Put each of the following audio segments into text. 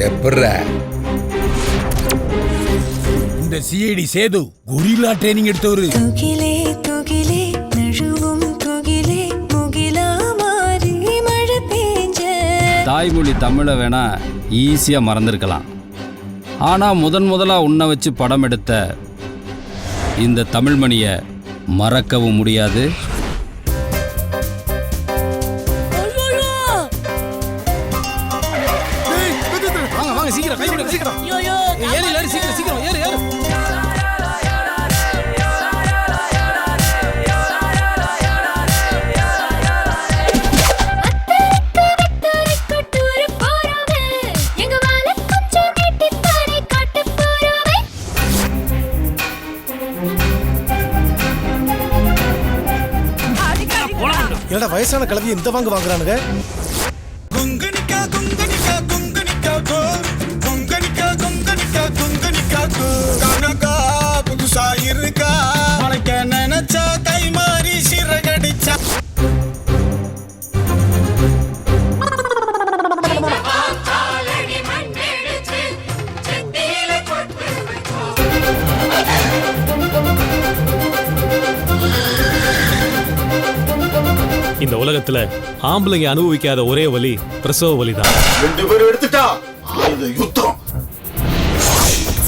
எப்பட்ற இந்த CID Sethu gorilla training எடுத்தவரு. துகிலே துகிலே நழுவும் துகிலே முகிலா மாறி மழை பெஞ்ச. தாய்மொழி தமிழை வேணா ஈஸியா மறந்துருக்கலாம். ஆனா முதலா உன்னை வச்சு படம் எடுத்த இந்த தமிழ்மணிய மறக்கவும் முடியாது. என்னடா வயசான கலவி இந்த வாங்குறானுங்க. குங்கனிக்கா குங்கனிக்கா குங்கனிக்கா கோ குங்கனிக்கா குங்கனிக்கா குங்கனிக்கா கோ கனகா புதுசா இருக்கா உனக்கு நினைச்சா கை மாறி சிறகடிச்சா. இந்த உலகத்துல ஆம்பளைங்க அனுபவிக்காத ஒரே வலி பிரசவ வலிதான். 2 பேரும் எடுத்துட்டா இது யுத்தம்.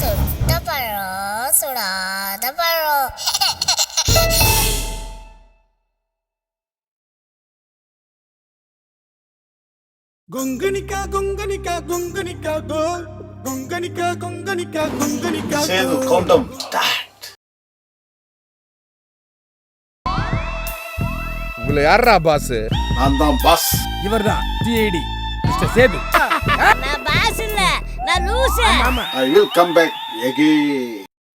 சுட்ட பழம் சுடாத பழம். குங்கனிக்கா குங்கனிக்கா குங்கனிக்கா கோ குங்கனிக்கா குங்கனிக்கா குங்கனிக்கா சேது கவுண்டம். உங்களை யாரா பாஸ்? நான் தான் பாஸ். இவர்தான் சிஐடி மிஸ்டர் சேது. நான் பாஸ் இல்ல, நான் லூசு. I will come back again.